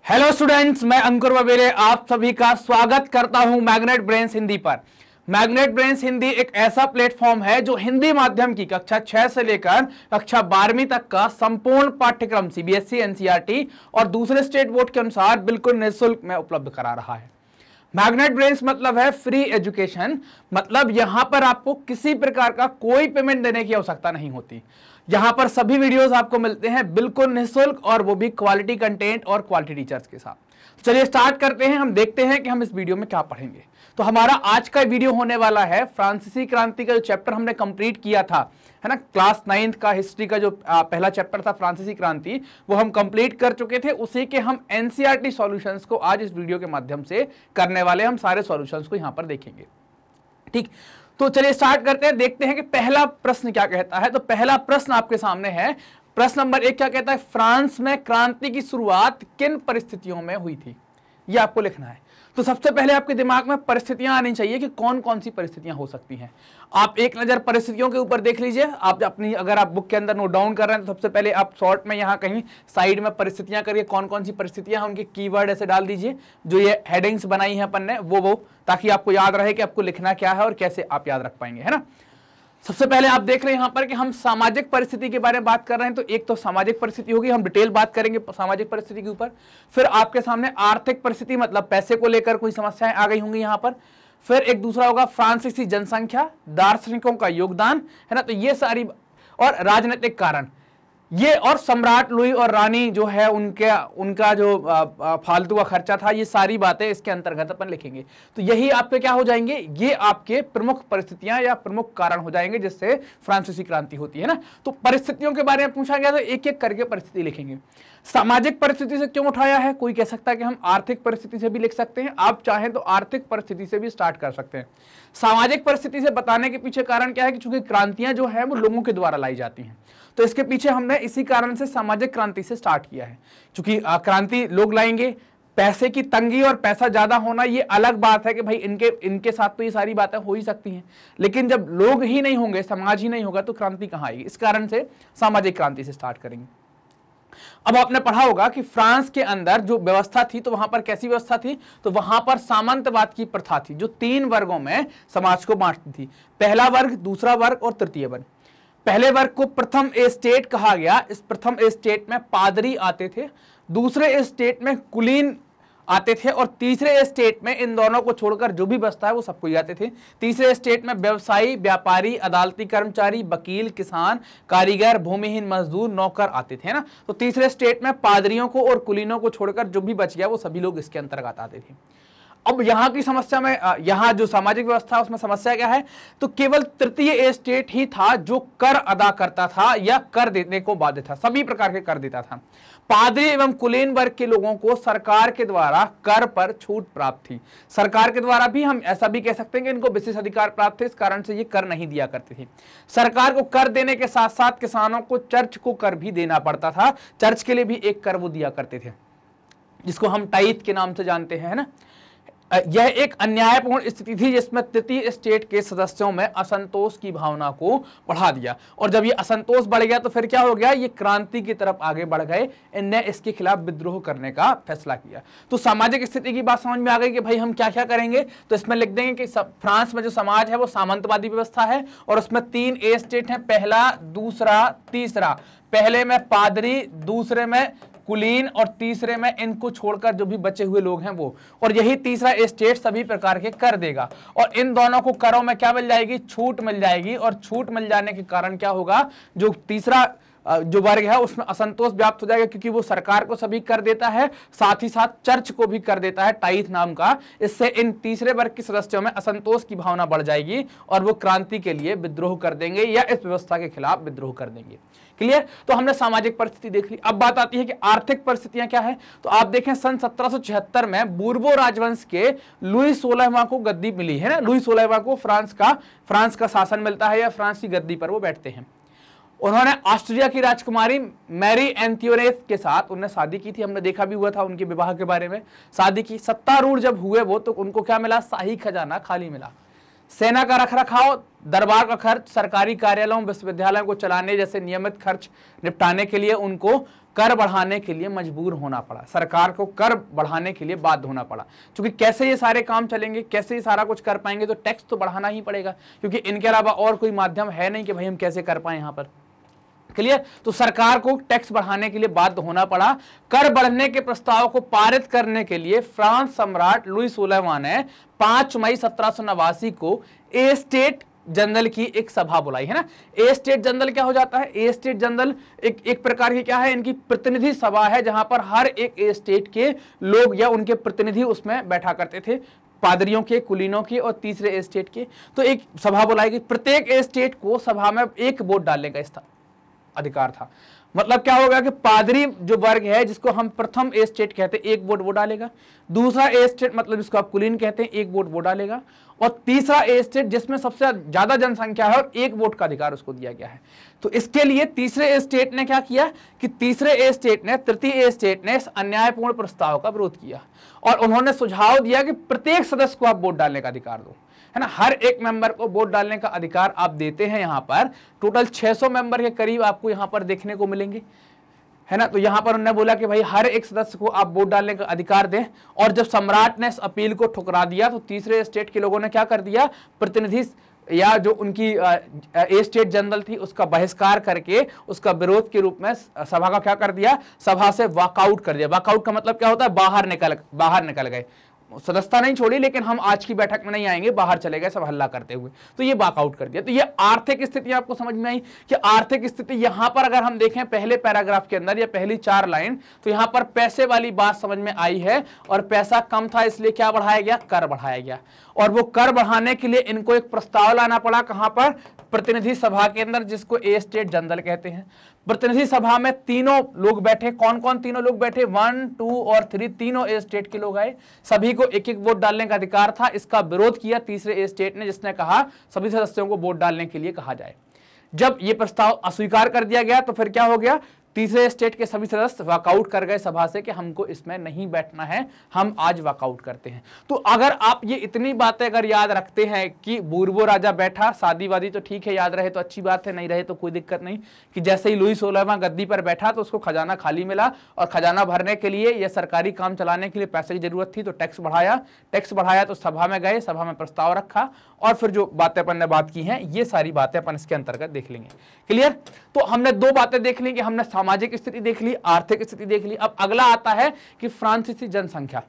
Hello students, मैं अंकुर वबेरे आप सभी का स्वागत करता हूं मैग्नेट ब्रेन्स हिंदी पर। मैग्नेट ब्रेन्स हिंदी एक ऐसा प्लेटफॉर्म है जो हिंदी माध्यम की कक्षा 6 से लेकर कक्षा 12वीं तक का संपूर्ण पाठ्यक्रम सीबीएसई, एनसीईआरटी और दूसरे स्टेट बोर्ड के अनुसार बिल्कुल निःशुल्क में उपलब्ध करा रहा है। मैग्नेट ब्रेन्स मतलब है फ्री एजुकेशन, मतलब यहां पर आपको किसी प्रकार का कोई पेमेंट देने की आवश्यकता नहीं होती। यहां पर सभी वीडियोस आपको मिलते हैं बिल्कुल निःशुल्क और वो भी क्वालिटी कंटेंट और क्वालिटी टीचर्स के साथ। चलिए स्टार्ट करते हैं। हम देखते हैं कि हम इस वीडियो में क्या पढ़ेंगे। तो हमारा आज का वीडियो होने वाला है फ्रांसीसी क्रांति का जो चैप्टर हमने कंप्लीट किया था, है ना, क्लास 9th का हिस्ट्री का जो पहला चैप्टर था फ्रांसीसी क्रांति, वो हम कंप्लीट कर चुके थे। उसी के हम एनसीईआरटी सॉल्यूशंस को आज इस वीडियो के माध्यम से करने वाले। हम सारे सॉल्यूशंस को यहां पर देखेंगे। ठीक, तो चलिए स्टार्ट करते हैं, देखते हैं कि पहला प्रश्न क्या कहता है। तो पहला प्रश्न आपके सामने है। प्रश्न नंबर 1 क्या कहता है? फ्रांस में क्रांति की शुरुआत किन परिस्थितियों में हुई थी, यह आपको लिखना है। तो सबसे पहले आपके दिमाग में परिस्थितियां आनी चाहिए कि कौन कौन सी परिस्थितियां हो सकती हैं। आप एक नजर परिस्थितियों के ऊपर देख लीजिए। आप अपनी, अगर आप बुक के अंदर नोट डाउन कर रहे हैं तो सबसे पहले आप शॉर्ट में यहां कहीं साइड में परिस्थितियां करिए, कौन कौन सी परिस्थितियां हैं उनके कीवर्ड ऐसे डाल दीजिए, जो ये हेडिंग्स बनाई है अपन ने वो ताकि आपको याद रहे कि आपको लिखना क्या है और कैसे आप याद रख पाएंगे, है ना। सबसे पहले आप देख रहे हैं यहां पर कि हम सामाजिक परिस्थिति के बारे में बात कर रहे हैं। तो एक तो सामाजिक परिस्थिति होगी, हम डिटेल बात करेंगे सामाजिक परिस्थिति के ऊपर। फिर आपके सामने आर्थिक परिस्थिति, मतलब पैसे को लेकर कोई समस्याएं आ गई होंगी यहां पर। फिर एक दूसरा होगा फ्रांसीसी जनसंख्या, दार्शनिकों का योगदान, है ना। तो ये सारी, और राजनीतिक कारण, ये, और सम्राट लुई और रानी जो है उनका जो फालतू का खर्चा था, ये सारी बातें इसके अंतर्गत अपन लिखेंगे। तो यही आपके क्या हो जाएंगे, ये आपके प्रमुख परिस्थितियां या प्रमुख कारण हो जाएंगे जिससे फ्रांसीसी क्रांति होती है ना। तो परिस्थितियों के बारे में पूछा गया तो एक एक करके परिस्थिति लिखेंगे। सामाजिक परिस्थिति से क्यों उठाया है? कोई कह सकता है कि हम आर्थिक परिस्थिति से भी लिख सकते हैं, आप चाहें तो आर्थिक परिस्थिति से भी स्टार्ट कर सकते हैं। सामाजिक परिस्थिति से बताने के पीछे कारण क्या है कि चूंकि क्रांतियां जो है वो लोगों के द्वारा लाई जाती हैं, तो इसके पीछे हमने इसी कारण से सामाजिक क्रांति से स्टार्ट किया है। क्योंकि क्रांति लोग लाएंगे, पैसे की तंगी और पैसा ज्यादा होना ये अलग बात है कि भाई इनके साथ तो ये सारी बातें हो ही सकती हैं, लेकिन जब लोग ही नहीं होंगे, समाज ही नहीं होगा, तो क्रांति कहां आएगी। इस कारण से सामाजिक क्रांति से स्टार्ट करेंगे। अब आपने पढ़ा होगा कि फ्रांस के अंदर जो व्यवस्था थी, तो वहां पर कैसी व्यवस्था थी? तो वहां पर सामंतवाद की प्रथा थी, जो 3 वर्गों में समाज को बांटती थी। पहला वर्ग, दूसरा वर्ग और तृतीय वर्ग। पहले वर्ग को प्रथम एस्टेट कहा गया। इस प्रथम एस्टेट में पादरी आते थे, दूसरे एस्टेट में कुलीन आते थे, और तीसरे स्टेट में इन दोनों को छोड़कर जो भी बचता है वो सबको ही आते थे। तीसरे स्टेट में व्यवसायी, व्यापारी, अदालती कर्मचारी, वकील, किसान, कारीगर, भूमिहीन मजदूर, नौकर आते थे ना। तो तीसरे स्टेट में पादरियों को और कुलीनों को छोड़कर जो भी बच गया वो सभी लोग इसके अंतर्गत आते थे। अब यहां की समस्या में, यहां जो सामाजिक व्यवस्था उसमें समस्या क्या है? तो केवल तृतीय एस्टेट ही था जो कर अदा करता था या कर देने को बाध्य था, सभी प्रकार के कर देता था। पादरी एवं कुलीन वर्ग के लोगों को सरकार के द्वारा कर पर छूट प्राप्त थी। सरकार के द्वारा भी हम ऐसा भी कह सकते हैं कि इनको विशेष अधिकार प्राप्त थे, इस कारण से ये कर नहीं दिया करते थे। सरकार को कर देने के साथ साथ किसानों को चर्च को कर भी देना पड़ता था। चर्च के लिए भी एक कर वो दिया करते थे, जिसको हम टाइथ के नाम से जानते हैं, है ना। यह एक अन्यायपूर्ण स्थिति थी जिसमें तृतीय स्टेट के सदस्यों में असंतोष की भावना को बढ़ा दिया, और जब ये असंतोष बढ़ गया तो फिर क्या हो गया, ये क्रांति की तरफ आगे बढ़ गए। इनने इसके खिलाफ विद्रोह करने का फैसला किया। तो सामाजिक स्थिति की बात समझ में आ गई कि भाई हम क्या क्या करेंगे। तो इसमें लिख देंगे कि फ्रांस में जो समाज है वो सामंतवादी व्यवस्था है, और उसमें 3 एस्टेट हैं, पहला, दूसरा, तीसरा। पहले में पादरी, दूसरे में कुलीन और तीसरे में इनको छोड़कर जो भी बचे हुए लोग हैं वो, और यही तीसरा एस्टेट सभी प्रकार के कर देगा, और इन दोनों को करों में क्या मिल जाएगी, छूट मिल जाएगी। और छूट मिल जाने के कारण क्या होगा, जो तीसरा जो वर्ग है उसमें असंतोष व्याप्त हो जाएगा, क्योंकि वो सरकार को सभी कर देता है, साथ ही साथ चर्च को भी कर देता है टाइथ नाम का। इससे इन तीसरे वर्ग के सदस्यों में असंतोष की भावना बढ़ जाएगी और वो क्रांति के लिए विद्रोह कर देंगे या इस व्यवस्था के खिलाफ विद्रोह कर देंगे। क्लियर? तो हमने सामाजिक परिस्थिति देख ली। अब बात आती है कि आर्थिक परिस्थितियां क्या है। तो आप देखें सन 1776 में बूर्बो राजवंश के लुई 16वां को गद्दी मिली है ना। लुई 16वां को फ्रांस का शासन मिलता है, या फ्रांस की गद्दी पर वो बैठते हैं। उन्होंने ऑस्ट्रिया की राजकुमारी मैरी एंटोनेट के साथ उन्होंने शादी की थी। हमने देखा भी हुआ था उनके विवाह के बारे में। शादी की, सत्तारूढ़ जब हुए वो, तो उनको क्या मिला, शाही खजाना खाली मिला। सेना का रखरखाव, दरबार का खर्च, सरकारी कार्यालयों, विश्वविद्यालयों को चलाने जैसे नियमित खर्च निपटाने के लिए उनको कर बढ़ाने के लिए मजबूर होना पड़ा, सरकार को कर बढ़ाने के लिए बाध्य होना पड़ा। क्योंकि कैसे ये सारे काम चलेंगे, कैसे ये सारा कुछ कर पाएंगे, तो टैक्स तो बढ़ाना ही पड़ेगा, क्योंकि इनके अलावा और कोई माध्यम है नहीं कि भाई हम कैसे कर पाए यहाँ पर। क्लियर? तो सरकार को टैक्स बढ़ाने के लिए बाध्य होना पड़ा। कर बढ़ने के प्रस्ताव को पारित करने के लिए फ्रांस सम्राट लुई 16वां ने 5 मई 1789 को ए स्टेट जनरल की एक सभा बुलाई, है ना। ए स्टेट जनरल क्या हो जाता है? ए स्टेट जनरल एक प्रकार की क्या है, इनकी प्रतिनिधि सभा है, जहां पर हर एक ए स्टेट के लोग या उनके प्रतिनिधि उसमें बैठा करते थे, पादरियों के, कुलीनों के और तीसरे ए स्टेट के। तो एक सभा बुलाई गई, प्रत्येक ए स्टेट को सभा में एक वोट डालने का अधिकार था। मतलब क्या होगा कि पादरी जो वर्ग है, जिसको हम प्रथम ए स्टेट कहते हैं, एक वोट वो डालेगा। दूसरा ए स्टेट मतलब जिसको आप कुलीन कहते हैं, एक वोट वो डालेगा। और तीसरा ए स्टेट जिसमें सबसे ज्यादा जनसंख्या है और एक वोट का अधिकार उसको दिया गया है। तो इसके लिए तीसरे ए स्टेट ने क्या किया कि तीसरे ए स्टेट ने, तृतीय ए स्टेट ने इस अन्यायपूर्ण प्रस्ताव का विरोध किया और उन्होंने सुझाव दिया कि प्रत्येक सदस्य को आप वोट डालने का अधिकार दो, है ना। हर एक मेंबर को वोट डालने का अधिकार आप देते हैं। यहाँ पर टोटल 600 मेंबर के करीब आपको यहाँ पर देखने को मिलेंगे, है ना। तो यहाँ पर उन्होंने बोला कि भाई हर एक सदस्य को आप वोट डालने का अधिकार दें। और जब सम्राट ने इस अपील को ठुकरा दिया तो तीसरे स्टेट के लोगों ने क्या कर दिया, प्रतिनिधि या जो उनकी ए स्टेट जनरल थी उसका बहिष्कार करके उसका विरोध के रूप में सभा का क्या कर दिया, सभा से वॉकआउट कर दिया। वॉकआउट का मतलब क्या होता है? बाहर निकल गए, सदस्यता नहीं छोड़ी, लेकिन हम आज की बैठक में नहीं आएंगे, बाहर चले गए सब हल्ला करते हुए। तो ये वॉकआउट कर दिया। तो ये आर्थिक स्थिति आपको समझ में आई कि आर्थिक स्थिति यहां पर अगर हम देखें पहले पैराग्राफ के अंदर या पहली 4 लाइन, तो यहां पर पैसे वाली बात समझ में आई है। और पैसा कम था इसलिए क्या बढ़ाया गया? कर बढ़ाया गया। और वो कर बढ़ाने के लिए इनको एक प्रस्ताव लाना पड़ा, कहां पर? प्रतिनिधि सभा के अंदर, जिसको ए स्टेट जनरल कहते हैं। प्रतिनिधि सभा में तीनों लोग बैठे। कौन कौन तीनों लोग बैठे? 1, 2 और 3 तीनों ए स्टेट के लोग आए। सभी को एक एक वोट डालने का अधिकार था। इसका विरोध किया तीसरे ए स्टेट ने, जिसने कहा सभी सदस्यों को वोट डालने के लिए कहा जाए। जब यह प्रस्ताव अस्वीकार कर दिया गया तो फिर क्या हो गया? तीसरे स्टेट के सभी सदस्य वॉकआउट कर गए सभा से कि हमको इसमें नहीं बैठना है, हम आज वॉकआउट करते हैं। तो अगर आप ये इतनी बातें अगर याद रखते हैं कि बूर्बो राजा बैठा, शादी वादी तो ठीक है, याद रहे तो अच्छी बात है, नहीं रहे तो कोई दिक्कत नहीं, कि जैसे ही लुई 16वां गद्दी पर बैठा तो उसको खजाना खाली मिला और खजाना भरने के लिए या सरकारी काम चलाने के लिए पैसे की जरूरत थी, तो टैक्स बढ़ाया तो सभा में गए, सभा में प्रस्ताव रखा और फिर जो बातें अपन ने बात की हैं ये सारी बातें अपन इसके अंतर्गत देख लेंगे। क्लियर? तो हमने 2 बातें देख ली कि हमने सामाजिक स्थिति देख ली, आर्थिक स्थिति देख ली। अब अगला आता है कि फ्रांसीसी जनसंख्या।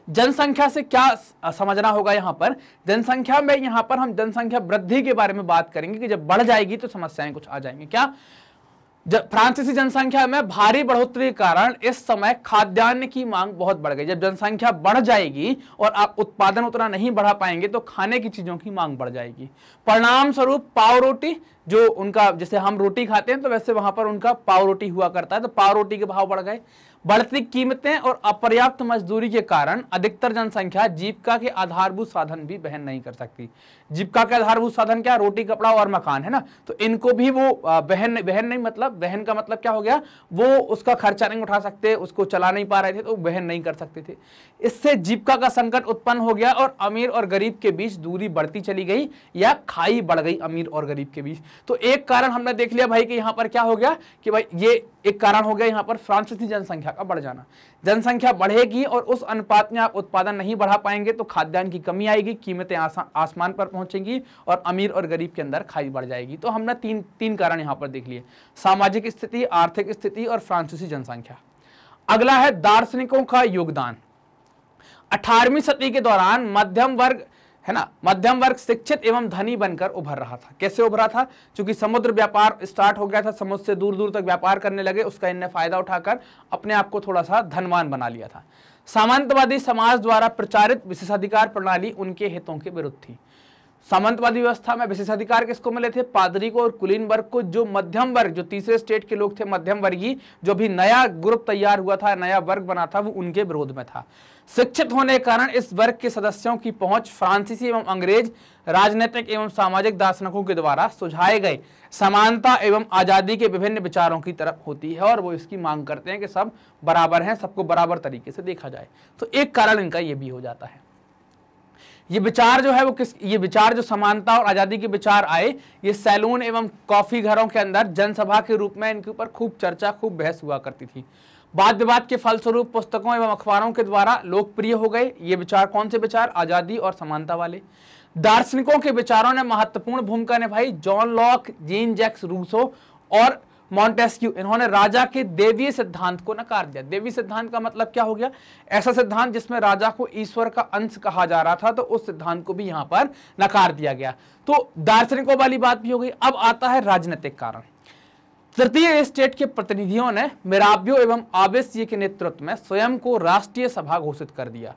जनसंख्या से क्या समझना होगा? यहां पर जनसंख्या में, यहां पर हम जनसंख्या वृद्धि के बारे में बात करेंगे कि जब बढ़ जाएगी तो समस्याएं कुछ आ जाएंगी। क्या? फ्रांसीसी जनसंख्या में भारी बढ़ोतरी के कारण इस समय खाद्यान्न की मांग बहुत बढ़ गई। जब जनसंख्या बढ़ जाएगी और आप उत्पादन उतना नहीं बढ़ा पाएंगे तो खाने की चीजों की मांग बढ़ जाएगी। परिणाम स्वरूप पाव रोटी, जो उनका, जैसे हम रोटी खाते हैं तो वैसे वहां पर उनका पाव रोटी हुआ करता है, तो पाव रोटी के भाव बढ़ गए। बढ़ती कीमतें और अपर्याप्त मजदूरी के कारण अधिकतर जनसंख्या जीविका के आधारभूत साधन भी वहन नहीं कर सकती। जीविका के आधारभूत साधन क्या? रोटी, कपड़ा और मकान, है ना। तो इनको भी वो वहन नहीं, मतलब वहन का मतलब क्या हो गया? वो उसका खर्चा नहीं उठा सकते, उसको चला नहीं पा रहे थे तो वहन नहीं कर सकते थे। इससे जीविका का संकट उत्पन्न हो गया और अमीर और गरीब के बीच दूरी बढ़ती चली गई या खाई बढ़ गई अमीर और गरीब के बीच। तो एक कारण हमने देख लिया भाई कि यहाँ पर क्या हो गया कि भाई ये एक कारण हो गया यहाँ पर फ्रांसीसी जनसंख्या का बढ़ जाना। जनसंख्या बढ़ेगी और उस अनुपात में आप उत्पादन नहीं बढ़ा पाएंगे तो खाद्यान्न की कमी आएगी, कीमतें आसमान पर पहुंचेंगी और अमीर और गरीब के अंदर खाई बढ़ जाएगी। तो हमने तीन कारण यहाँ पर देख लिए, सामाजिक स्थिति, आर्थिक स्थिति और फ्रांसीसी जनसंख्या। अगला है दार्शनिकों का योगदान। 18वीं सदी के दौरान मध्यम वर्ग, है ना, मध्यम वर्ग शिक्षित एवं धनी बनकर उभर रहा था। कैसे उभरा था? क्योंकि समुद्र व्यापार स्टार्ट हो गया था, समुद्र से दूर दूर तक व्यापार करने लगे, उसका इनने फायदा उठाकर अपने आप को थोड़ा सा धनवान बना लिया था। सामंतवादी समाज द्वारा प्रचारित विशेषाधिकार प्रणाली उनके हितों के विरुद्ध थी। सामंतवादी व्यवस्था में विशेषाधिकार किसको मिले थे? पादरी को और कुलीन वर्ग को। जो मध्यम वर्ग, जो तीसरे स्टेट के लोग थे मध्यम वर्गीय, जो भी नया ग्रुप तैयार हुआ था, नया वर्ग बना था, वो उनके विरोध में था। शिक्षित होने के कारण इस वर्ग के सदस्यों की पहुंच फ्रांसीसी एवं अंग्रेज राजनीतिक एवं सामाजिक दार्शनिकों के द्वारा सुझाए गए समानता एवं आजादी के विभिन्न विचारों की तरफ होती है और वो इसकी मांग करते हैं कि सब बराबर हैं, सबको बराबर तरीके से देखा जाए। तो एक कारण इनका ये भी हो जाता है। ये विचार जो है वो ये विचार जो समानता और आजादी के विचार आए, ये सैलून एवं कॉफी घरों के अंदर जनसभा के रूप में इनके ऊपर खूब चर्चा, खूब बहस हुआ करती थी। वाद विवाद के फलस्वरूप पुस्तकों एवं अखबारों के द्वारा लोकप्रिय हो गए ये विचार। कौन से विचार? आजादी और समानता वाले। दार्शनिकों के विचारों ने महत्वपूर्ण भूमिका निभाई। John Locke, Jean Jacques Rousseau और मॉन्टेस्क्यू, इन्होंने राजा के देवीय सिद्धांत को नकार दिया। देवीय सिद्धांत का मतलब क्या हो गया? ऐसा सिद्धांत जिसमें राजा को ईश्वर का अंश कहा जा रहा था, तो उस सिद्धांत को भी यहां पर नकार दिया गया। तो दार्शनिकों वाली बात भी हो गई। अब आता है राजनीतिक कारण। तृतीय स्टेट के प्रतिनिधियों ने मिराबियो एवं आवेसिये के नेतृत्व में स्वयं को राष्ट्रीय सभा घोषित कर दिया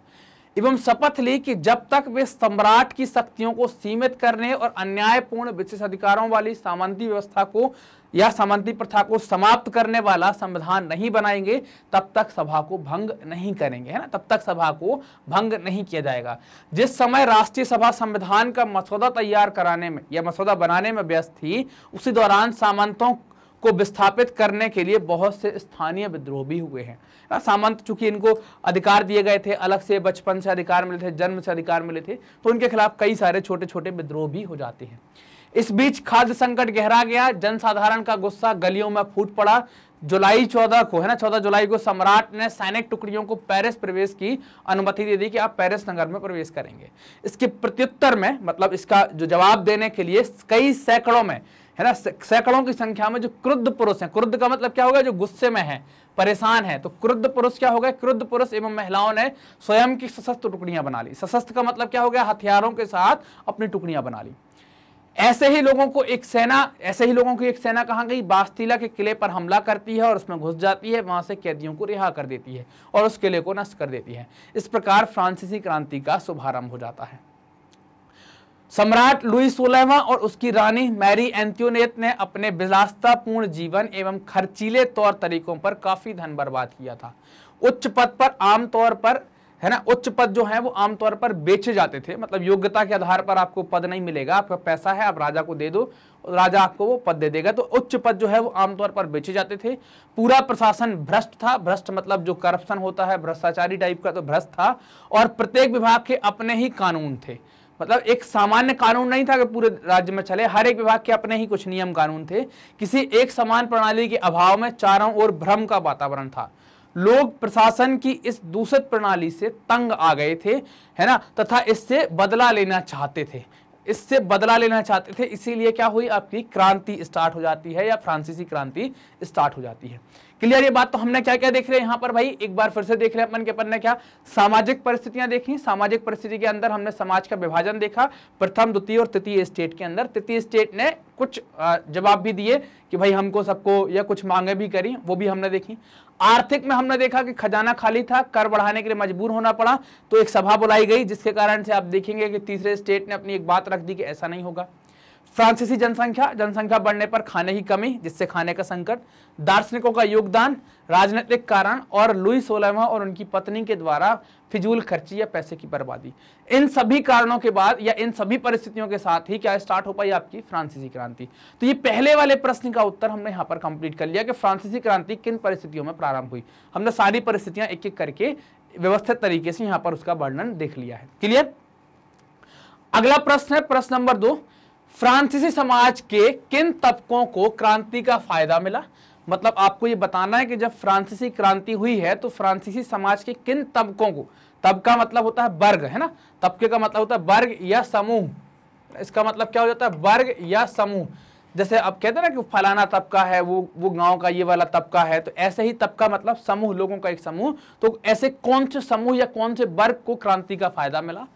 एवं शपथ ली कि जब तक वे सम्राट की शक्तियों को सीमित करने और अन्यायपूर्ण विशेष अधिकारों वाली सामंती व्यवस्था को या सामंती प्रथा को समाप्त करने वाला संविधान नहीं बनाएंगे, तब तक सभा को भंग नहीं करेंगे, है ना, तब तक सभा को भंग नहीं किया जाएगा। जिस समय राष्ट्रीय सभा संविधान का मसौदा तैयार कराने में या मसौदा बनाने में व्यस्त थी, उसी दौरान सामंतों को विस्थापित करने के लिए बहुत से स्थानीय विद्रोह भी हुए हैं। सामंत चूंकि इनको अधिकार दिए गए थे, अलग से बचपन से अधिकार मिले थे, जन्म से अधिकार मिले थे, तो उनके खिलाफ कई सारे छोटे छोटे विद्रोह भी हो जाते हैं। इस बीच खाद्य संकट गहरा गया। जनसाधारण का गुस्सा गलियों में फूट पड़ा। जुलाई 14 को, है ना, 14 जुलाई को सम्राट ने सैनिक टुकड़ियों को पेरिस प्रवेश की अनुमति दे दी कि आप पेरिस नगर में प्रवेश करेंगे। इसके प्रत्युत्तर में, मतलब इसका जो जवाब देने के लिए कई सैकड़ों में, है ना, सैकड़ों की संख्या में जो क्रुद्ध पुरुष हैं, क्रुद्ध का मतलब क्या होगा? जो गुस्से में है, परेशान है, तो क्रुद्ध पुरुष क्या हो गए? क्रुद्ध पुरुष एवं महिलाओं ने स्वयं की सशस्त्र टुकड़ियां बना ली। सशस्त्र का मतलब क्या हो गया? हथियारों के साथ अपनी टुकड़ियां बना ली। ऐसे ही लोगों की एक सेना कहां गई? बास्तीला के किले पर हमला करती है और उसमें घुस जाती है, वहां से कैदियों को रिहा कर देती है और उस किले को नष्ट कर देती है। इस प्रकार फ्रांसीसी क्रांति का शुभारंभ हो जाता है। सम्राट लुई 16वां और उसकी रानी मैरी एंटोनियट ने अपने विलासितापूर्ण जीवन एवं खर्चीले तौर तरीकों पर काफी धन बर्बाद किया था। उच्च पद पर आमतौर पर, है ना, उच्च पद जो है वो आमतौर पर बेचे जाते थे। मतलब योग्यता के आधार पर आपको पद नहीं मिलेगा, आपका पैसा है, आप राजा को दे दो, राजा आपको वो पद दे देगा। तो उच्च पद जो है वो आमतौर पर बेचे जाते थे। पूरा प्रशासन भ्रष्ट था। भ्रष्ट मतलब जो करप्शन होता है, भ्रष्टाचारी टाइप का, तो भ्रष्ट था। और प्रत्येक विभाग के अपने ही कानून थे। मतलब एक सामान्य कानून नहीं था कि पूरे राज्य में चले, हर एक विभाग के अपने ही कुछ नियम कानून थे। किसी एक समान प्रणाली के अभाव में चारों ओर भ्रम का वातावरण था। लोग प्रशासन की इस दूषित प्रणाली से तंग आ गए थे, है ना, तथा इससे बदला लेना चाहते थे। इसीलिए क्या हुई? आपकी क्रांति स्टार्ट हो जाती है या फ्रांसीसी क्रांति स्टार्ट हो जाती है। क्लियर ये बात? तो हमने क्या क्या देख रहे हैं यहाँ पर भाई? एक बार फिर से देख रहे हैं अपन ने क्या सामाजिक परिस्थितियां देखी। सामाजिक परिस्थिति के अंदर हमने समाज का विभाजन देखा, प्रथम, द्वितीय और तृतीय स्टेट के अंदर। तृतीय स्टेट ने कुछ जवाब भी दिए कि भाई हमको सबको, या कुछ मांगे भी करी, वो भी हमने देखी। आर्थिक में हमने देखा कि खजाना खाली था, कर बढ़ाने के लिए मजबूर होना पड़ा, तो एक सभा बुलाई गई, जिसके कारण से आप देखेंगे कि तीसरे स्टेट ने अपनी एक बात रख दी कि ऐसा नहीं होगा। फ्रांसीसी जनसंख्या बढ़ने पर खाने की कमी, जिससे खाने का संकट, दार्शनिकों का योगदान, राजनीतिक कारण और लुई 16वां और उनकी पत्नी के द्वारा फिजूल खर्ची या पैसे की बर्बादी। इन सभी कारणों के बाद या इन सभी परिस्थितियों के साथ ही क्या स्टार्ट हो पाई? आपकी फ्रांसीसी क्रांति। तो ये पहले वाले प्रश्न का उत्तर हमने यहाँ पर कंप्लीट कर लिया कि फ्रांसीसी क्रांति किन परिस्थितियों में प्रारंभ हुई। हमने सारी परिस्थितियां एक एक करके व्यवस्थित तरीके से यहाँ पर उसका वर्णन देख लिया है। क्लियर? अगला प्रश्न है प्रश्न नंबर 2। फ्रांसीसी समाज के किन तबकों को क्रांति का फायदा मिला? मतलब आपको ये बताना है कि जब फ्रांसीसी क्रांति हुई है तो फ्रांसीसी समाज के किन तबकों को, तबका मतलब होता है वर्ग, है ना, तबके का मतलब होता है वर्ग या समूह। इसका मतलब क्या हो जाता है? वर्ग या समूह। जैसे आप कहते हैं ना कि फलाना तबका है, वो गांव का ये वाला तबका है, तो ऐसे ही तबका मतलब समूह, लोगों का एक समूह। तो ऐसे कौन से समूह या कौन से वर्ग को क्रांति का फायदा मिला?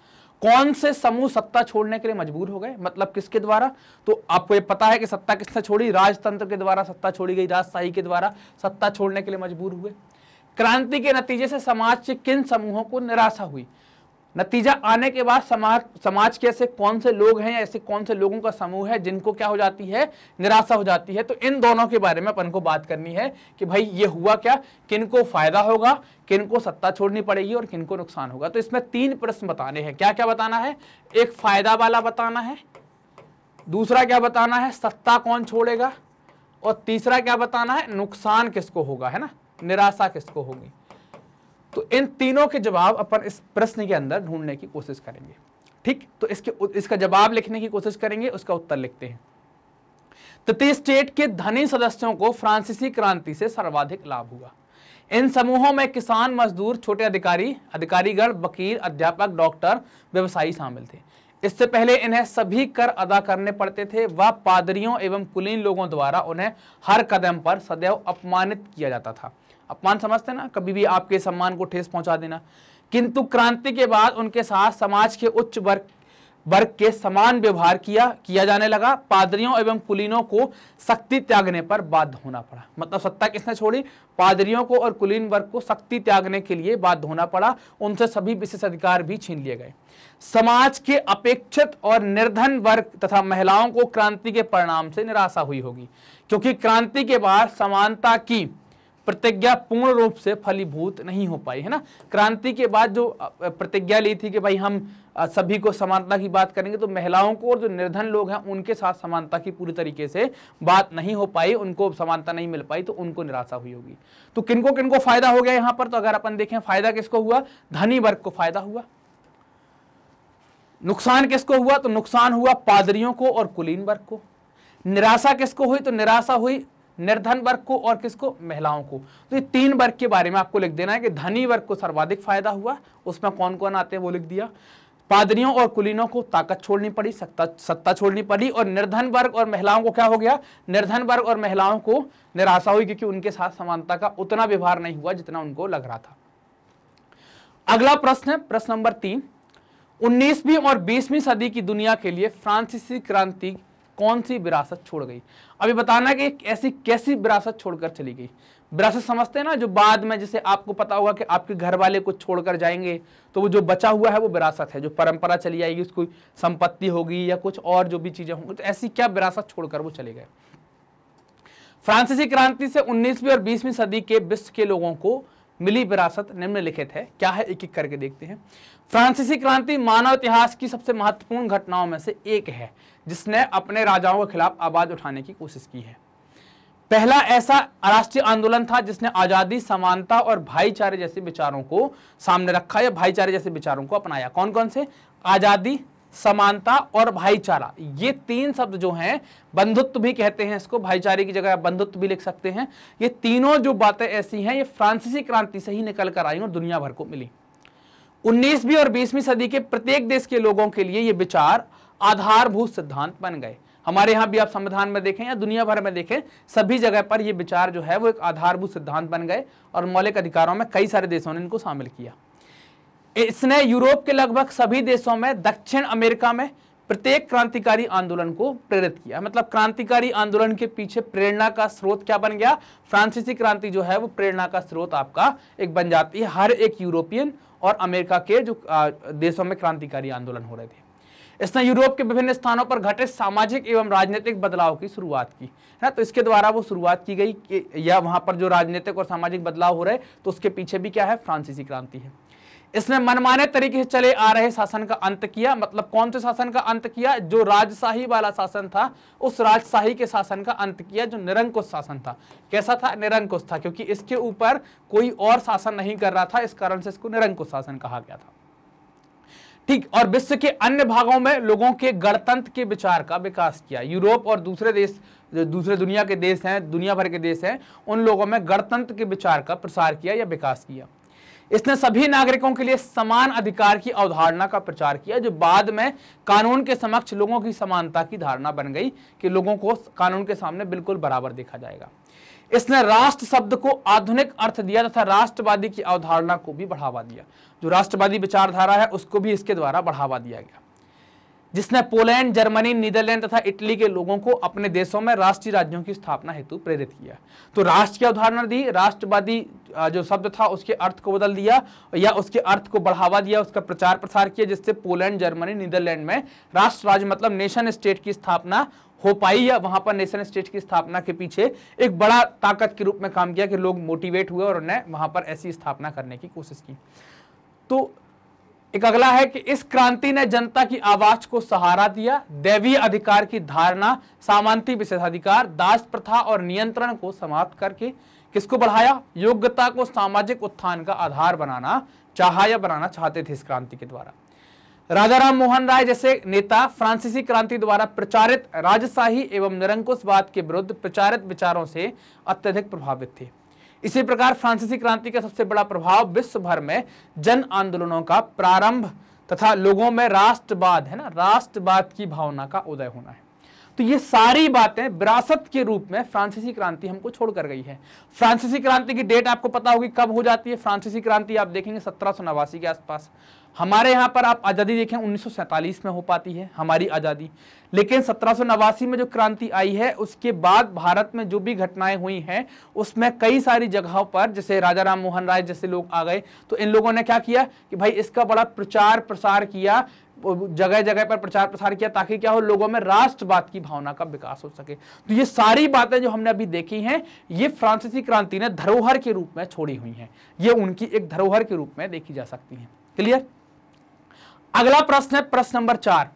कौन से समूह सत्ता छोड़ने के लिए मजबूर हो गए? मतलब किसके द्वारा? तो आपको ये पता है कि सत्ता किसने छोड़ी? राजतंत्र के द्वारा सत्ता छोड़ी गई, राजशाही के द्वारा सत्ता छोड़ने के लिए मजबूर हुए। क्रांति के नतीजे से समाज के किन समूहों को निराशा हुई? नतीजा आने के बाद समाज के ऐसे कौन से लोग हैं या ऐसे कौन से लोगों का समूह है जिनको क्या हो जाती है? निराशा हो जाती है। तो इन दोनों के बारे में अपन को बात करनी है कि भाई ये हुआ क्या, किनको फायदा होगा, किनको सत्ता छोड़नी पड़ेगी और किनको नुकसान होगा। तो इसमें 3 प्रश्न बताने हैं। क्या क्या बताना है? एक फायदा वाला बताना है, दूसरा क्या बताना है, सत्ता कौन छोड़ेगा, और तीसरा क्या बताना है, नुकसान किसको होगा, है ना, निराशा किसको होगी। तो इन तीनों के जवाब अपन इस प्रश्न के अंदर ढूंढने की कोशिश करेंगे। ठीक, तो इसका जवाब लिखने की कोशिश करेंगे, उसका उत्तर लिखते हैं। तृतीय स्टेट के धनी सदस्यों को फ्रांसीसी क्रांति से सर्वाधिक लाभ हुआ। इन समूहों में किसान, मजदूर, छोटे अधिकारी, अधिकारीगण, वकील, अध्यापक, डॉक्टर, व्यवसायी शामिल थे। इससे पहले इन्हें सभी कर अदा करने पड़ते थे। वह पादरियों एवं कुलीन लोगों द्वारा उन्हें हर कदम पर सदैव अपमानित किया जाता था। अपमान समझते ना, कभी भी आपके सम्मान को ठेस पहुंचा देना। किंतु क्रांति के बाद उनके साथ समाज के उच्च वर्ग के समान व्यवहार किया जाने लगा। पादरियों एवं कुलीनों को शक्ति त्यागने पर बाध्य होना पड़ा। मतलब सत्ता किसने छोड़ी? पादरियों को और कुलीन वर्ग को शक्ति त्यागने के लिए बाध्य होना पड़ा। उनसे सभी विशेष अधिकार भी छीन लिए गए। समाज के अपेक्षित और निर्धन वर्ग तथा महिलाओं को क्रांति के परिणाम से निराशा हुई होगी, क्योंकि क्रांति के बाद समानता की प्रतिज्ञा पूर्ण रूप से फलीभूत नहीं हो पाई, है ना। क्रांति के बाद जो प्रतिज्ञा ली थी कि भाई हम सभी को समानता की बात करेंगे, तो महिलाओं को और जो निर्धन लोग हैं उनके साथ समानता की पूरी तरीके से बात नहीं हो पाई, उनको समानता नहीं मिल पाई, तो उनको निराशा हुई होगी। तो किनको किनको फायदा हो गया यहाँ पर? तो अगर अपन देखें, फायदा किसको हुआ? धनी वर्ग को फायदा हुआ। नुकसान किसको हुआ? तो नुकसान हुआ पादरियों को और कुलीन वर्ग को। निराशा किसको हुई? तो निराशा हुई निर्धन वर्ग को और किसको? महिलाओं को। तो ये तीन वर्ग के बारे में आपको लिख देना है कि धनी वर्ग को सर्वाधिक फायदा हुआ। उसमें कौन कौन आते हैं वो लिख दिया। पादरियों और कुलीनों को ताकत छोड़नी पड़ी, सत्ता छोड़नी पड़ी। और निर्धन वर्ग और महिलाओं को क्या हो गया? निर्धन वर्ग और महिलाओं को निराशा हुई, क्योंकि उनके साथ समानता का उतना व्यवहार नहीं हुआ जितना उनको लग रहा था। अगला प्रश्न है प्रश्न नंबर 3। 19वीं और 20वीं सदी की दुनिया के लिए फ्रांसीसी क्रांति कौन सी विरासत छोड़ गई? अभी बताना कि ऐसी कैसी विरासत छोड़कर चली गई। विरासत समझते हैं ना, जो बाद में, जैसे आपको पता होगा कि आपके घर वाले कुछ छोड़कर जाएंगे, तो वो जो बचा हुआ है वो विरासत है, जो परंपरा चली आएगी, उसको संपत्ति होगी या कुछ और जो भी चीजें होंगी। तो ऐसी क्या विरासत छोड़कर वो चले गए? फ्रांसीसी क्रांति से 19वीं और 20वीं सदी के विश्व के लोगों को मिली विरासत निम्नलिखित है। क्या है, एक एक करके देखते हैं। फ्रांसीसी क्रांति मानव इतिहास की सबसे महत्वपूर्ण घटनाओं में से एक है, जिसने अपने राजाओं के खिलाफ आवाज उठाने की कोशिश की है। पहला ऐसा राष्ट्रीय आंदोलन था जिसने आजादी, समानता और भाईचारे जैसे विचारों को सामने रखा या भाईचारे जैसे विचारों को अपनाया। कौन कौन से? आजादी, समानता और भाईचारा। ये तीन शब्द जो हैं, बंधुत्व भी कहते हैं इसको, भाईचारे की जगह बंधुत्व भी लिख सकते हैं। ये तीनों जो बातें ऐसी हैं, ये फ्रांसीसी क्रांति से ही निकल कर आई और दुनिया भर को मिली। 19वीं और 20वीं सदी के प्रत्येक देश के लोगों के लिए ये विचार आधारभूत सिद्धांत बन गए। हमारे यहाँ भी आप संविधान में देखें या दुनिया भर में देखें, सभी जगह पर ये विचार जो है वो एक आधारभूत सिद्धांत बन गए और मौलिक अधिकारों में कई सारे देशों ने इनको शामिल किया। इसने यूरोप के लगभग सभी देशों में, दक्षिण अमेरिका में प्रत्येक क्रांतिकारी आंदोलन को प्रेरित किया। मतलब क्रांतिकारी आंदोलन के पीछे प्रेरणा का स्रोत क्या बन गया? फ्रांसीसी क्रांति जो है वो प्रेरणा का स्रोत आपका एक बन जाती है। हर एक यूरोपियन और अमेरिका के जो देशों में क्रांतिकारी आंदोलन हो रहे थे, इसने यूरोप के विभिन्न स्थानों पर घटित सामाजिक एवं राजनीतिक बदलाव की शुरुआत की, है ना। तो इसके द्वारा वो शुरुआत की गई कि या वहां पर जो राजनीतिक और सामाजिक बदलाव हो रहे, तो उसके पीछे भी क्या है? फ्रांसीसी क्रांति है। इसने मनमाने तरीके से चले आ रहे शासन का अंत किया। मतलब कौन से शासन का अंत किया? जो राजशाही वाला शासन था, उस राजशाही के शासन का अंत किया, जो निरंकुश शासन था। कैसा था? निरंकुश था, क्योंकि इसके ऊपर कोई और शासन नहीं कर रहा था, इस कारण से इसको निरंकुश शासन कहा गया था। ठीक। और विश्व के अन्य भागों में लोगों के गणतंत्र के विचार का विकास किया। यूरोप और दूसरे देश, जो दूसरे दुनिया के देश हैं, दुनिया भर के देश हैं, उन लोगों में गणतंत्र के विचार का प्रसार किया या विकास किया। इसने सभी नागरिकों के लिए समान अधिकार की अवधारणा का प्रचार किया, जो बाद में कानून के समक्ष लोगों की समानता की धारणा बन गई कि लोगों को कानून के सामने बिल्कुल बराबर देखा जाएगा। इसने राष्ट्र शब्द को आधुनिक अर्थ दिया तथा राष्ट्रवादी की अवधारणा को भी बढ़ावा दिया। जो राष्ट्रवादी विचारधारा है उसको भी इसके द्वारा बढ़ावा दिया गया, जिसने पोलैंड, जर्मनी, नीदरलैंड तथा इटली के लोगों को अपने देशों में राष्ट्रीय राज्यों की स्थापना हेतु प्रेरित किया। तो राष्ट्र की अवधारणा दी, राष्ट्रवादी जो शब्द था उसके अर्थ को बदल दिया या उसके अर्थ को बढ़ावा दिया, उसका प्रचार प्रसार किया, जिससे पोलैंड, जर्मनी, नीदरलैंड में राष्ट्र राज्य मतलब नेशन स्टेट की स्थापना हो पाई, या वहां पर नेशन स्टेट की स्थापना के पीछे एक बड़ा ताकत के रूप में काम किया कि लोग मोटिवेट हुए और उन्हें वहां पर ऐसी स्थापना करने की कोशिश की। तो एक अगला है कि इस क्रांति ने जनता की आवाज को सहारा दिया, दैवीय अधिकार की धारणा, सामंती विशेषाधिकार, दास प्रथा और नियंत्रण को समाप्त करके किसको बढ़ाया? योग्यता को सामाजिक उत्थान का आधार बनाना चाहा या बनाना चाहते थे इस क्रांति के द्वारा। राजा राम मोहन राय जैसे नेता फ्रांसीसी क्रांति द्वारा प्रचारित राजशाही एवं निरंकुशवाद के विरुद्ध प्रचारित विचारों से अत्यधिक प्रभावित थे। इसी प्रकार फ्रांसीसी क्रांति का सबसे बड़ा प्रभाव विश्व भर में जन आंदोलनों का प्रारंभ तथा लोगों में राष्ट्रवाद है ना, राष्ट्रवाद की भावना का उदय होना है। तो ये सारी बातें विरासत के रूप में फ्रांसीसी क्रांति हमको छोड़कर गई है। फ्रांसीसी क्रांति की डेट आपको पता होगी कब हो जाती है। फ्रांसीसी क्रांति आप देखेंगे 1789 के आसपास। हमारे यहाँ पर आप आज़ादी देखें 1947 में हो पाती है हमारी आज़ादी, लेकिन 1789 में जो क्रांति आई है उसके बाद भारत में जो भी घटनाएं हुई हैं उसमें कई सारी जगहों पर जैसे राजा राम मोहन राय जैसे लोग आ गए, तो इन लोगों ने क्या किया कि भाई इसका बड़ा प्रचार प्रसार किया, जगह जगह पर प्रचार प्रसार किया ताकि क्या हो, लोगों में राष्ट्रवाद की भावना का विकास हो सके। तो ये सारी बातें जो हमने अभी देखी हैं ये फ्रांसीसी क्रांति ने धरोहर के रूप में छोड़ी हुई हैं, ये उनकी एक धरोहर के रूप में देखी जा सकती हैं। क्लियर। अगला प्रश्न है प्रश्न नंबर 4,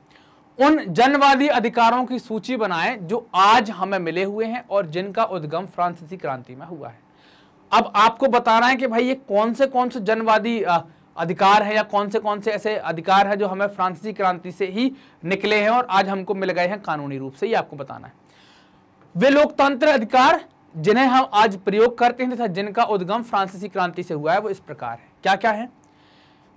उन जनवादी अधिकारों की सूची बनाएं जो आज हमें मिले हुए हैं और जिनका उद्गम फ्रांसीसी क्रांति में हुआ है। अब आपको बताना है कि भाई ये कौन से जनवादी अधिकार है या कौन से ऐसे अधिकार है जो हमें फ्रांसीसी क्रांति से ही निकले हैं और आज हमको मिल गए हैं कानूनी रूप से, ये आपको बताना है। वे लोकतंत्र अधिकार जिन्हें हम आज प्रयोग करते हैं तथा जिनका उद्गम फ्रांसीसी क्रांति से हुआ है वो इस प्रकार है। क्या क्या है?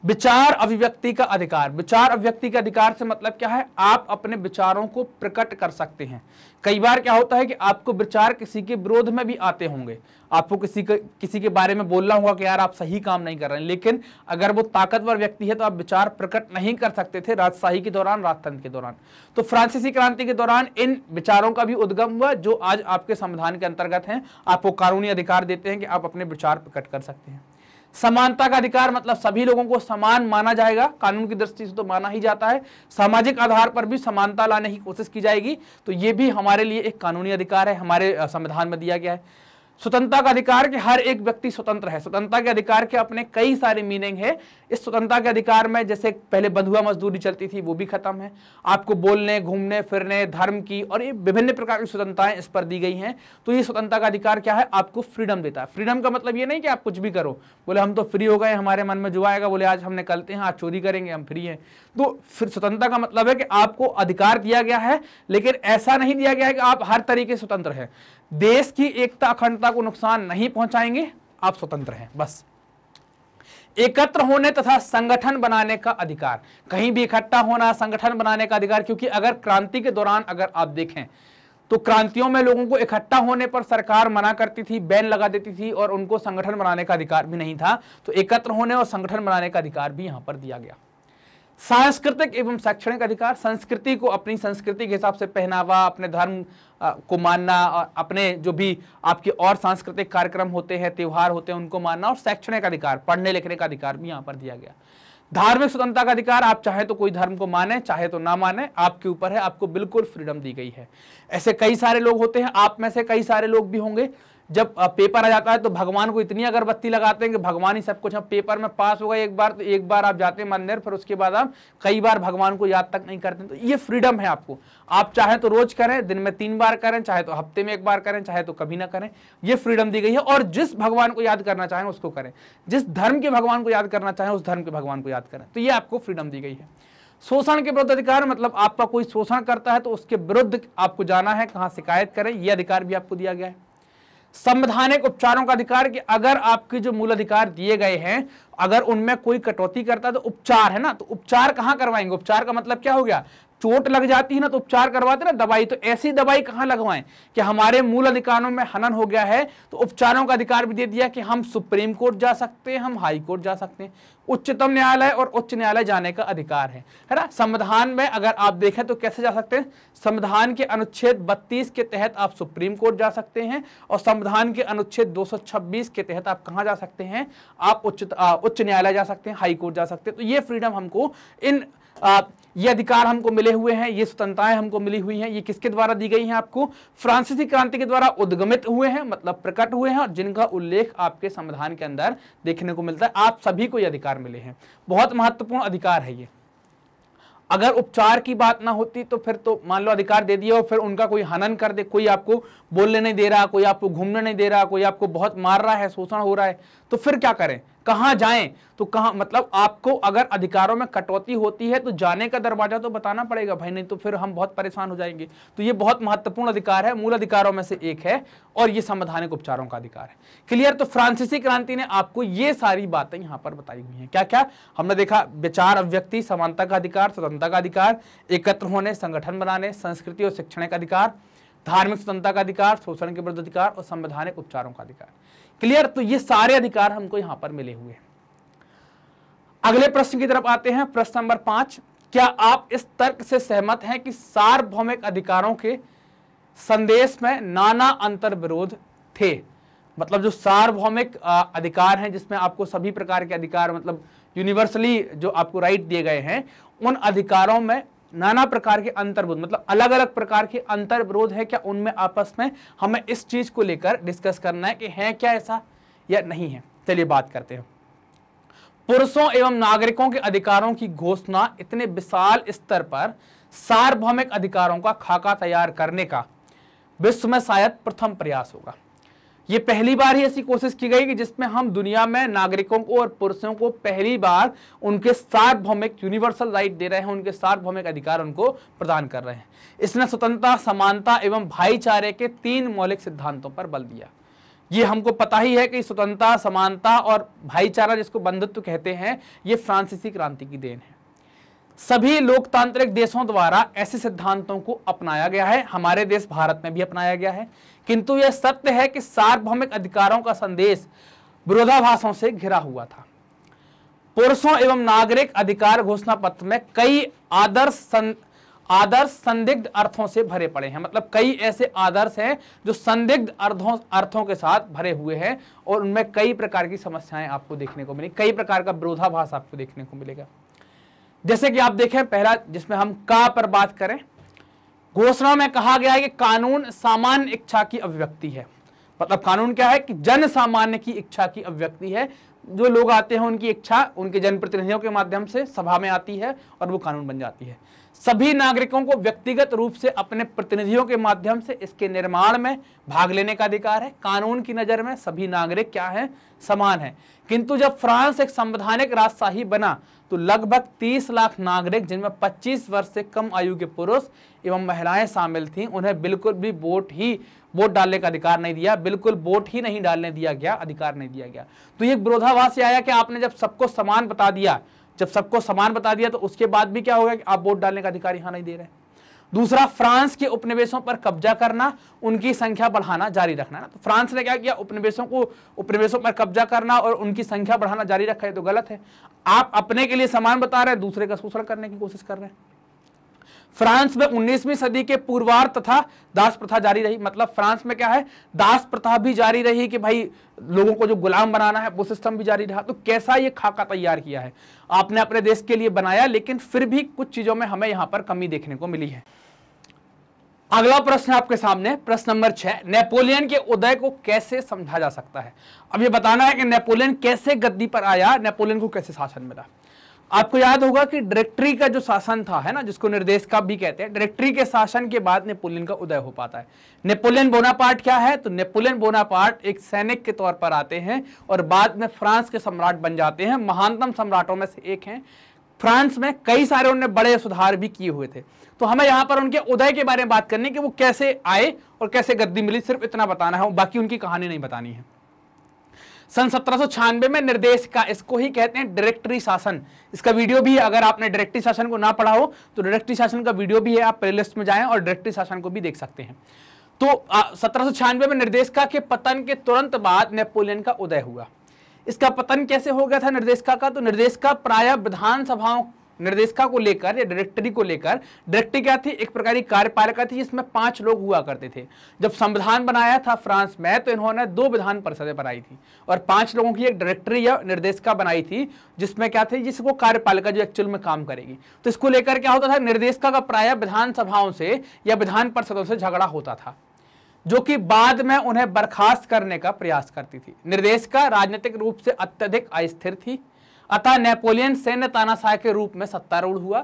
विचार अभिव्यक्ति का अधिकार। विचार अभिव्यक्ति के अधिकार से मतलब क्या है, आप अपने विचारों को प्रकट कर सकते हैं। कई बार क्या होता है कि आपको विचार किसी के विरोध में भी आते होंगे, आपको किसी के बारे में बोलना होगा कि यार आप सही काम नहीं कर रहे हैं, लेकिन अगर वो ताकतवर व्यक्ति है तो आप विचार प्रकट नहीं कर सकते थे राजशाही के दौरान, राजतंत्र के दौरान। तो फ्रांसीसी क्रांति के दौरान इन विचारों का भी उद्गम हुआ जो आज आपके संविधान के अंतर्गत हैं, आपको कानूनी अधिकार देते हैं कि आप अपने विचार प्रकट कर सकते हैं। समानता का अधिकार मतलब सभी लोगों को समान माना जाएगा, कानून की दृष्टि से तो माना ही जाता है, सामाजिक आधार पर भी समानता लाने की कोशिश की जाएगी, तो ये भी हमारे लिए एक कानूनी अधिकार है, हमारे संविधान में दिया गया है। स्वतंत्रता का अधिकार कि हर एक व्यक्ति स्वतंत्र है। स्वतंत्रता के अधिकार के अपने कई सारे मीनिंग है। इस स्वतंत्रता के अधिकार में जैसे पहले बंधुआ मजदूरी चलती थी वो भी खत्म है, आपको बोलने घूमने फिरने धर्म की और ये विभिन्न प्रकार की स्वतंत्रताएं इस पर दी गई हैं। तो ये स्वतंत्रता का अधिकार क्या है, आपको फ्रीडम देता है। फ्रीडम का मतलब ये नहीं कि आप कुछ भी करो, बोले हम तो फ्री हो गए, हमारे मन में जो आएगा बोले आज हम निकलते हैं, आज चोरी करेंगे, हम फ्री हैं। तो फिर स्वतंत्रता का मतलब है कि आपको अधिकार दिया गया है, लेकिन ऐसा नहीं दिया गया है कि आप हर तरीके से स्वतंत्र हैं। देश की एकता अखंडता को नुकसान नहीं पहुंचाएंगे, आप स्वतंत्र हैं बस। एकत्र होने तथा संगठन बनाने का अधिकार, कहीं भी इकट्ठा होना, संगठन बनाने का अधिकार, क्योंकि अगर क्रांति के दौरान अगर आप देखें तो क्रांतियों में लोगों को इकट्ठा होने पर सरकार मना करती थी, बैन लगा देती थी और उनको संगठन बनाने का अधिकार भी नहीं था। तो एकत्र होने और संगठन बनाने का अधिकार भी यहां पर दिया गया। सांस्कृतिक एवं शैक्षणिक अधिकार, संस्कृति को अपनी संस्कृति के हिसाब से पहनावा, अपने धर्म को मानना और अपने जो भी आपके और सांस्कृतिक कार्यक्रम होते हैं, त्योहार होते हैं, उनको मानना। और शैक्षणिक अधिकार, पढ़ने लिखने का अधिकार भी यहाँ पर दिया गया। धार्मिक स्वतंत्रता का अधिकार, आप चाहे तो कोई धर्म को माने चाहे तो ना माने, आपके ऊपर है, आपको बिल्कुल फ्रीडम दी गई है। ऐसे कई सारे लोग होते हैं, आप में से कई सारे लोग भी होंगे, जब पेपर आ जाता है तो भगवान को इतनी अगरबत्ती लगाते हैं कि भगवान ही सब कुछ, हम पेपर में पास हो गए एक बार तो एक बार आप जाते हैं मंदिर, फिर उसके बाद आप कई बार भगवान को याद तक नहीं करते। तो ये फ्रीडम है आपको, आप चाहे तो रोज करें, दिन में 3 बार करें, चाहे तो हफ्ते में 1 बार करें, चाहे तो कभी ना करें, ये फ्रीडम दी गई है। और जिस भगवान को याद करना चाहें उसको करें, जिस धर्म के भगवान को याद करना चाहें उस धर्म के भगवान को याद करें, तो ये आपको फ्रीडम दी गई है। शोषण के विरुद्ध अधिकार मतलब आपका कोई शोषण करता है तो उसके विरुद्ध आपको जाना है, कहां शिकायत करें, यह अधिकार भी आपको दिया गया है। संवैधानिक उपचारों का अधिकार कि अगर आपके जो मूल अधिकार दिए गए हैं अगर उनमें कोई कटौती करता है तो उपचार है ना, तो उपचार कहां करवाएंगे? उपचार का मतलब क्या हो गया, चोट लग जाती है ना तो उपचार करवाते ना दवाई, तो ऐसी दवाई कहां लगवाएं कि हमारे मूल अधिकारों में हनन हो गया है। तो उपचारों का अधिकार भी दे दिया कि हम सुप्रीम कोर्ट जा सकते हैं, हम हाई कोर्ट जा सकते हैं, उच्चतम न्यायालय और उच्च न्यायालय जाने का अधिकार है ना। संविधान में अगर आप देखें तो कैसे जा सकते हैं, संविधान के अनुच्छेद 32 के तहत आप सुप्रीम कोर्ट जा सकते हैं और संविधान के अनुच्छेद 226 के तहत आप कहां जा सकते हैं, आप उच्च न्यायालय जा सकते हैं, हाई कोर्ट जा सकते हैं। तो ये फ्रीडम हमको ये अधिकार हमको मिले हुए हैं, ये स्वतंत्रताएं हमको मिली हुई हैं। ये किसके द्वारा दी गई हैं? आपको फ्रांसीसी क्रांति के द्वारा उद्गमित हुए हैं, मतलब प्रकट हुए हैं, और जिनका उल्लेख आपके संविधान के अंदर देखने को मिलता है। आप सभी को ये अधिकार मिले हैं, बहुत महत्वपूर्ण अधिकार है ये। अगर उपचार की बात ना होती तो फिर तो मान लो अधिकार दे दिया और फिर उनका कोई हनन कर दे, कोई आपको बोलने नहीं दे रहा, कोई आपको घूमने नहीं दे रहा, कोई आपको बहुत मार रहा है, शोषण हो रहा है, तो फिर क्या करें? कहां जाएं, तो कहां, मतलब आपको अगर अधिकारों में कटौती होती है तो जाने का दरवाजा तो बताना पड़ेगा भाई, नहीं तो फिर हम बहुत परेशान हो जाएंगे। तो ये बहुत महत्वपूर्ण अधिकार है, मूल अधिकारों में से एक है, और ये संवैधानिक उपचारों का अधिकार है। क्लियर? तो फ्रांसीसी क्रांति ने आपको ये सारी बातें यहां पर बताई हुई हैं। क्या क्या हमने देखा? विचार अभिव्यक्ति, समानता का अधिकार, स्वतंत्रता का अधिकार, एकत्र होने, संगठन बनाने, संस्कृति और शिक्षण का अधिकार, धार्मिक स्वतंत्रता का अधिकार, शोषण के विरुद्ध अधिकार और संवैधानिक उपचारों का अधिकार। क्लियर? तो ये सारे अधिकार हमको यहां पर मिले हुए हैं। अगले प्रश्न की तरफ आते हैं, प्रश्न नंबर 5। क्या आप इस तर्क से सहमत हैं कि सार्वभौमिक अधिकारों के संदेश में नाना अंतर विरोध थे? मतलब जो सार्वभौमिक अधिकार हैं, जिसमें आपको सभी प्रकार के अधिकार, मतलब यूनिवर्सली जो आपको राइट दिए गए हैं, उन अधिकारों में नाना प्रकार के अंतर्विरोध, मतलब अलग अलग प्रकार के अंतर विरोध है क्या उनमें आपस में? हमें इस चीज को लेकर डिस्कस करना है कि है क्या ऐसा या नहीं है। चलिए बात करते हैं। पुरुषों एवं नागरिकों के अधिकारों की घोषणा इतने विशाल स्तर पर सार्वभौमिक अधिकारों का खाका तैयार करने का विश्व में शायद प्रथम प्रयास होगा। ये पहली बार ही ऐसी कोशिश की गई कि जिसमें हम दुनिया में नागरिकों को और पुरुषों को पहली बार उनके सार्वभौमिक यूनिवर्सल राइट दे रहे हैं, उनके सार्वभौमिक अधिकार उनको प्रदान कर रहे हैं। इसने स्वतंत्रता, समानता एवं भाईचारे के 3 मौलिक सिद्धांतों पर बल दिया। ये हमको पता ही है कि स्वतंत्रता, समानता और भाईचारा, जिसको बंधुत्व कहते हैं, ये फ्रांसीसी क्रांति की देन है। सभी लोकतांत्रिक देशों द्वारा ऐसे सिद्धांतों को अपनाया गया है, हमारे देश भारत में भी अपनाया गया है, किंतु यह सत्य है कि सार्वभौमिक अधिकारों का संदेश विरोधाभासों से घिरा हुआ था। पुरुषों एवं नागरिक अधिकार घोषणा पत्र में कई आदर्श संदिग्ध अर्थों से भरे पड़े हैं। मतलब कई ऐसे आदर्श हैं जो संदिग्ध अर्थों के साथ भरे हुए हैं, और उनमें कई प्रकार की समस्याएं आपको देखने को मिली, कई प्रकार का विरोधाभास आपको देखने को मिलेगा। जैसे कि आप देखें, पहला जिसमें हम का पर बात करें, घोषणा में कहा गया है कि कानून सामान्य इच्छा की अभिव्यक्ति है। मतलब कानून क्या है? कि जन सामान्य की इच्छा की अभिव्यक्ति है। जो लोग आते हैं उनकी इच्छा उनके जनप्रतिनिधियों के माध्यम से सभा में आती है और वो कानून बन जाती है। सभी नागरिकों को व्यक्तिगत रूप से अपने प्रतिनिधियों के माध्यम से इसके निर्माण में भाग लेने का अधिकार है। कानून की नजर में सभी नागरिक क्या है? समान है। किंतु जब फ्रांस एक संवैधानिक राजशाही बना तो लगभग 30 लाख नागरिक, जिनमें 25 वर्ष से कम आयु के पुरुष एवं महिलाएं शामिल थीं, उन्हें बिल्कुल भी वोट डालने का अधिकार नहीं दिया, बिल्कुल वोट ही नहीं डालने दिया गया, अधिकार नहीं दिया गया। तो ये विरोधाभास आया कि आपने जब सबको समान बता दिया, तो उसके बाद भी क्या होगा कि आप वोट डालने का अधिकार यहां नहीं दे रहे। दूसरा, फ्रांस के उपनिवेशों पर कब्जा करना, उनकी संख्या बढ़ाना जारी रखना। तो फ्रांस ने क्या किया? उपनिवेशों पर कब्जा करना और उनकी संख्या बढ़ाना जारी रखा है, तो गलत है। आप अपने के लिए समान बता रहे हैं, दूसरे का शोषण करने की कोशिश कर रहे हैं। फ्रांस में 19वीं सदी के पूर्वार्ध तथा दास प्रथा जारी रही। मतलब फ्रांस में क्या है? दास प्रथा भी जारी रही कि भाई लोगों को जो गुलाम बनाना है वो सिस्टम भी जारी रहा। तो कैसा ये खाका तैयार किया है आपने अपने देश के लिए बनाया, लेकिन फिर भी कुछ चीजों में हमें यहां पर कमी देखने को मिली है। अगला प्रश्न आपके सामने, प्रश्न नंबर 6, नेपोलियन के उदय को कैसे समझा जा सकता है? अब ये बताना है कि नेपोलियन कैसे गद्दी पर आया, नेपोलियन को कैसे शासन मिला। आपको याद होगा कि डायरेक्टरी का जो शासन था, है ना, जिसको निर्देशिका भी कहते हैं, डायरेक्टरी के शासन के बाद नेपोलियन का उदय हो पाता है। नेपोलियन बोनापार्ट क्या है? तो नेपोलियन बोनापार्ट एक सैनिक के तौर पर आते हैं और बाद में फ्रांस के सम्राट बन जाते हैं। महानतम सम्राटों में से एक हैं। फ्रांस में कई सारे उन्होंने बड़े सुधार भी किए हुए थे। तो हमें यहाँ पर उनके उदय के बारे में बात करनी कि वो कैसे आए और कैसे गद्दी मिली, सिर्फ इतना बताना है, बाकी उनकी कहानी नहीं बतानी है। सन 1796 में निर्देशिका, इसको ही कहते हैं डायरेक्टरी शासन। इसका वीडियो भी है, अगर आपने डायरेक्टरी शासन को ना पढ़ा हो तो डायरेक्टरी शासन का वीडियो भी है, आप प्लेलिस्ट में जाएं और डायरेक्टरी शासन को भी देख सकते हैं। तो 1796 में निर्देशिका के पतन के तुरंत बाद नेपोलियन का उदय हुआ। इसका पतन कैसे हो गया था निर्देशिका का? तो निर्देशिका प्रायः विधानसभाओं, निर्देशिका को लेकर या डायरेक्टरी को लेकर, डायरेक्टरी क्या थी? एक प्रकार की कार्यपालिका थी जिसमें 5 लोग हुआ करते थे। जब संविधान बनाया था फ्रांस में तो इन्होंने 2 विधान परिषदें बनाई थी और 5 लोगों की एक डायरेक्टरी या निर्देशिका बनाई थी, जिसमें क्या थी? जिसको कार्यपालिका जो एक्चुअल में काम करेगी। तो इसको लेकर क्या होता था? निर्देशिका का प्रायः विधानसभाओं से या विधान परिषदों से झगड़ा होता था, जो कि बाद में उन्हें बर्खास्त करने का प्रयास करती थी। निर्देशिका राजनीतिक रूप से अत्यधिक अस्थिर थी, अतः नेपोलियन सैन्य तानाशाह के रूप में सत्तारूढ़ हुआ।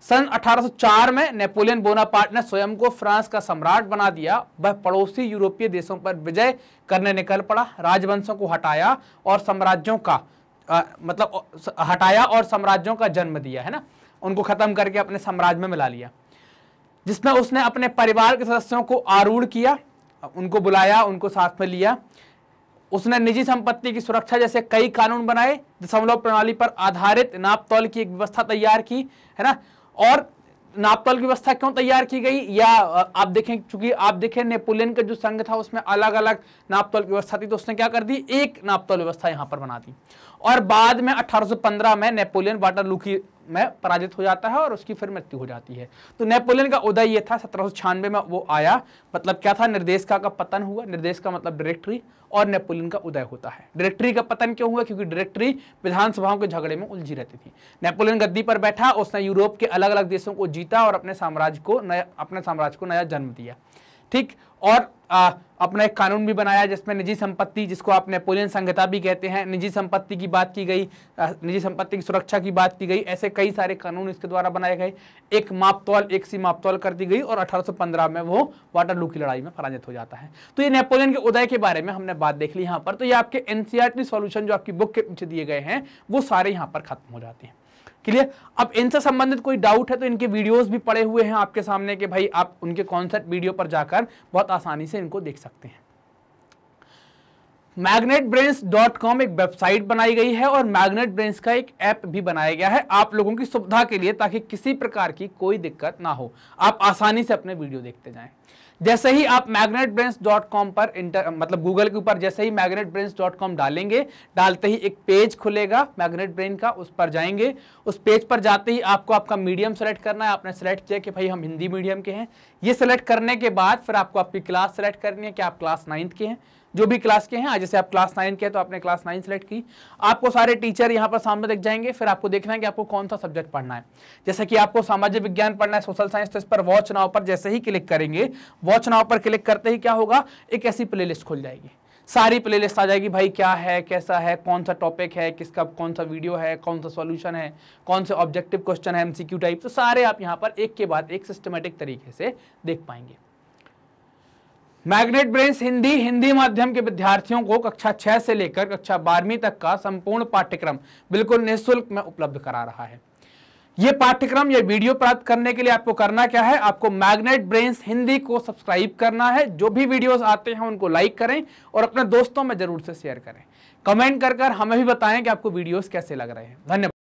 सन 1804 में नेपोलियन बोनापार्ट ने स्वयं को फ्रांस का सम्राट बना दिया। वह पड़ोसी यूरोपीय देशों पर विजय करने निकल पड़ा, राजवंशों को हटाया और साम्राज्यों का मतलब हटाया और साम्राज्यों का जन्म दिया, है ना, उनको खत्म करके अपने साम्राज्य में मिला लिया, जिसमें उसने अपने परिवार के सदस्यों को आरूढ़ किया, उनको बुलाया, उनको साथ में लिया। उसने निजी संपत्ति की सुरक्षा जैसे कई कानून बनाए, दशमलव प्रणाली पर आधारित नापतोल की एक व्यवस्था तैयार की, है ना। और नापतोल की व्यवस्था क्यों तैयार की गई, या आप देखें, चूंकि आप देखें नेपोलियन का जो संघ था उसमें अलग अलग नापतोल की व्यवस्था थी, तो उसने क्या कर दी, एक नापतोल व्यवस्था यहां पर बना दी। और बाद में 1815 में नेपोलियन वाटरलू की में पराजित हो जाता है और उसकी फिर मृत्यु हो जाती है। तो नेपोलियन का उदय ये था, 1796 में वो आया। मतलब क्या था, निर्देशिका का पतन हुआ, निर्देश का मतलब डायरेक्टरी, और नेपोलियन का उदय होता है। डायरेक्टरी का पतन क्यों हुआ, क्योंकि डायरेक्टरी विधानसभाओं के झगड़े में उलझी रहती थी। नेपोलियन गद्दी पर बैठा, उसने यूरोप के अलग अलग देशों को जीता और अपने साम्राज्य को नया जन्म दिया, ठीक। और अपना एक कानून भी बनाया जिसमें निजी संपत्ति, जिसको आप नेपोलियन संहिता भी कहते हैं, निजी संपत्ति की बात की गई, निजी संपत्ति की सुरक्षा की बात की गई। ऐसे कई सारे कानून इसके द्वारा बनाए गए। एक मापतौल, एक सी मापतौल कर दी गई और 1815 में वो वाटरलू की लड़ाई में पराजित हो जाता है। तो ये नेपोलियन के उदय के बारे में हमने बात देख ली यहाँ पर। तो ये आपके एनसीईआरटी सॉल्यूशन जो आपकी बुक के पीछे दिए गए हैं वो सारे यहाँ पर खत्म हो जाते हैं। क्लियर। अब इनसे संबंधित कोई डाउट है तो इनके वीडियोस भी पड़े हुए हैं आपके सामने कि भाई आप उनके कॉन्सेप्ट वीडियो पर जाकर बहुत आसानी से इनको देख सकते हैं। magnetbrains.com एक वेबसाइट बनाई गई है और magnetbrains का एक ऐप भी बनाया गया है आप लोगों की सुविधा के लिए, ताकि किसी प्रकार की कोई दिक्कत ना हो, आप आसानी से अपने वीडियो देखते जाएं। जैसे ही आप magnetbrains.com पर मतलब गूगल के ऊपर जैसे ही magnetbrains.com डालेंगे, डालते ही एक पेज खुलेगा मैग्नेटब्रेन का, उस पर जाएंगे। उस पेज पर जाते ही आपको आपका मीडियम सेलेक्ट करना है। आपने सेलेक्ट किया कि भाई हम हिंदी मीडियम के हैं। ये सेलेक्ट करने के बाद फिर आपको आपकी क्लास सेलेक्ट करनी है कि आप क्लास 9th के हैं, जो भी क्लास के हैं। जैसे आप क्लास 9 के हैं तो आपने क्लास 9 सेलेक्ट की। आपको सारे टीचर यहाँ पर सामने दिख जाएंगे। फिर आपको देखना है कि आपको कौन सा सब्जेक्ट पढ़ना है। जैसे कि आपको सामाजिक विज्ञान पढ़ना है, सोशल साइंस, तो इस पर वॉच नाउ पर जैसे ही क्लिक करेंगे, वॉच नाउ पर क्लिक करते ही क्या होगा, एक ऐसी प्लेलिस्ट खुल जाएगी। सारी प्लेलिस्ट आ जाएगी, भाई क्या है, कैसा है, कौन सा टॉपिक है, किसका कौन सा वीडियो है, कौन सा सॉल्यूशन है, कौन से ऑब्जेक्टिव क्वेश्चन है, एमसीक्यू टाइप, तो सारे आप यहाँ पर एक के बाद एक सिस्टमेटिक तरीके से देख पाएंगे। मैग्नेटब्रेन्स हिंदी माध्यम के विद्यार्थियों को कक्षा 6 से लेकर कक्षा 12वीं तक का संपूर्ण पाठ्यक्रम बिल्कुल निःशुल्क में उपलब्ध करा रहा है। ये पाठ्यक्रम, ये वीडियो प्राप्त करने के लिए आपको करना क्या है, आपको मैग्नेटब्रेन्स हिंदी को सब्सक्राइब करना है। जो भी वीडियोस आते हैं उनको लाइक करें और अपने दोस्तों में जरूर से शेयर करें। कमेंट कर हमें भी बताएं कि आपको वीडियोस कैसे लग रहे हैं। धन्यवाद।